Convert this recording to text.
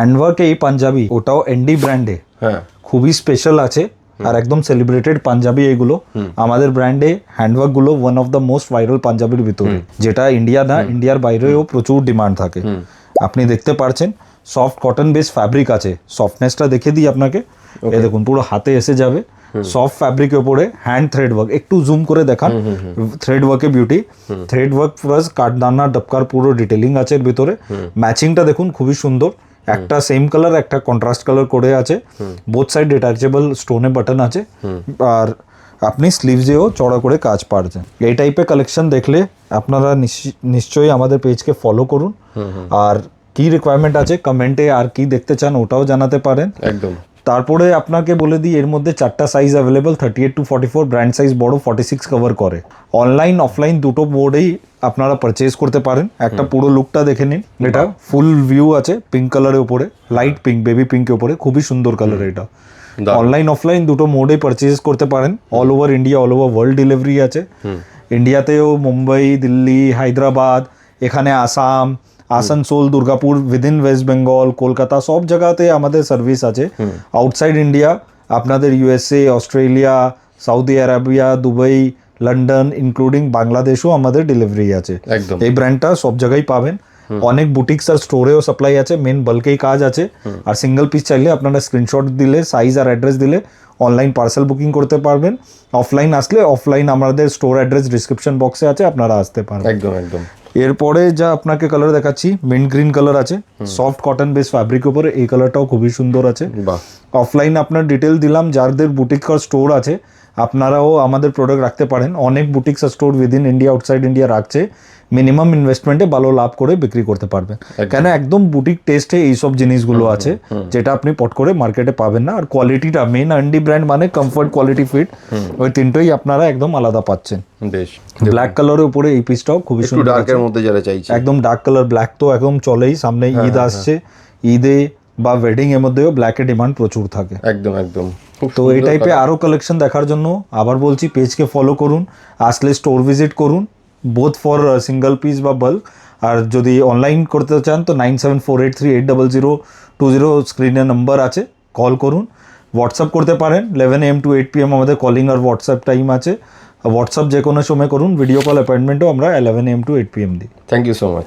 Handwork এই পাঞ্জাবি, ওটাও ND ব্র্যান্ডে, হ্যাঁ খুবই স্পেশাল আছে আর একদম সেলিব্রেটেড পাঞ্জাবি এগুলো। আমাদের ব্র্যান্ডে হ্যান্ডওয়ার্ক গুলো one of the most viral পাঞ্জাবির ভিতরে, যেটা ইন্ডিয়া না, ইন্ডিয়ার বাইরেও প্রচুর ডিমান্ড থাকে। আপনি দেখতে পারছেন সফট কটন বেস ফ্যাব্রিক আছে, সফটনেসটা দেখে দিই আপনাকে। এই দেখুন পুরো হাতে এসে যাবে, সফট ফ্যাব্রিকের উপরে হ্যান্ড থ্রেড ওয়ার্ক, একটু জুম করে দেখান থ্রেড ওয়ার্কে বিউটি। থ্রেড ওয়ার্ক প্লাস কাঠদানা ডবকার পুরো ডিটেলিং আছে এর ভিতরে। ম্যাচিংটা দেখুন খুবই সুন্দর, একটা সেম কালার একটা কন্ট্রাস্ট কালার করে আছে, বোথ সাইড ডিটাচেবল স্টোনে বাটন আছে, আর আপনি স্লিভসেও চড়া করে কাজ পারছেন। এই টাইপের কালেকশন দেখলে আপনারা নিশ্চয়ই আমাদের পেজকে ফলো করুন, আর কি রিকোয়ারমেন্ট আছে কমেন্টে আর কি দেখতে চান ওটাও জানাতে পারেন। একদম। তারপরে আপনাকে বলে দিই এর মধ্যে 4টা size available, 38 to 44, brand size বড় 46 কভার করে। অনলাইন অফলাইন দুটো মোডেই আপনারা পারচেজ করতে পারেন। একটা পুরো লুকটা দেখে নিন, এটা ফুল ভিউ আছে পিঙ্ক কালারের উপরে, লাইট পিঙ্ক বেবি পিঙ্কের উপরে, খুবই সুন্দর কালার এটা। অনলাইন অফলাইন দুটো মোডে পারচেজ করতে পারেন। All over India, all over world delivery আছে। ইন্ডিয়াতেও মুম্বাই, দিল্লি, হায়দ্রাবাদ, এখানে আসাম, আসানসোল, দুর্গাপুর, উইদিন ওয়েস্ট বেঙ্গল, কলকাতা, সব জায়গাতে আমাদের সার্ভিস আছে। আউটসাইড ইন্ডিয়া আপনাদের USA, Australia, Saudi Arabia, Dubai, London including বাংলাদেশও আমাদের ডেলিভারি আছে। এই ব্র্যান্ডটা সব জায়গায় পাবেন। অনেক বুটিক্স আর স্টোরেও সাপ্লাই আছে, মেন বাল্কেই কাজ আছে। আর সিঙ্গেল পিস চাইলে আপনারা স্ক্রিনশট দিলে, সাইজ আর অ্যাড্রেস দিলে অনলাইন পার্সেল বুকিং করতে পারবেন। অফলাইন আসলে অফলাইন আমাদের স্টোর অ্যাড্রেস ডিসক্রিপশন বক্সে আছে, আপনারা আসতে পারবেন। একদম একদম। এরপরে যা আপনাকে কালার দেখাচ্ছি, মিন্ট গ্রিন কালার আছে, সফট কটন বেস ফ্যাব্রিক উপরে, এই কালারটাও খুবই সুন্দর আছে। অফলাইন আপনার ডিটেল দিলাম, যাদের বুটিক আর স্টোর আছে আপনারাও আমাদের প্রোডাক্ট রাখতে পারেন। অনেক বুটিক্স আর store within India, outside India রাখছে, মিনিমাম ইনভেস্টমেন্টে ভালো লাভ করে বিক্রি করতে পারবেন। কেন একদম বুটিক টেস্টে এইসব জিনিসগুলো আছে যেটা আপনি পট করে মার্কেটে পাবেন না। আর কোয়ালিটিটা মেন, এনডি ব্র্যান্ড মানে কমফর্ট, কোয়ালিটি, ফিট, ওই তিনটেই আপনারা একদম আলাদা পাচ্ছেন। বেশ। ব্ল্যাক কালারের উপরে এই পিসটাও খুবই সুন্দর, ডার্কের মধ্যে যারা চাইছে একদম ডার্ক কালার। ব্ল্যাক তো একদম চলেই, সামনে ঈদ আসছে, ঈদে বা ওয়েডিং এর মধ্যেও ব্ল্যাকের ডিমান্ড প্রচুর থাকে। একদম একদম। তো এই টাইপের আরো কালেকশন দেখার জন্য আবার বলছি পেজকে ফলো করুন, আসলে স্টোর ভিজিট করুন, বোথ ফর সিঙ্গেল পিস বা বাল্ক। আর যদি অনলাইন করতে চান তো 9748380020 স্ক্রিনে নাম্বার আছে, কল করুন। হোয়াটসঅ্যাপ করতে পারেন, 11 AM to 8 PM আমাদের কলিং আর হোয়াটসঅ্যাপ টাইম আছে। হোয়াটসঅ্যাপ যে কোনো সময় করুন, ভিডিও কল অ্যাপয়েন্টমেন্টও আমরা 11 AM to 8 PM দিই। Thank you so much.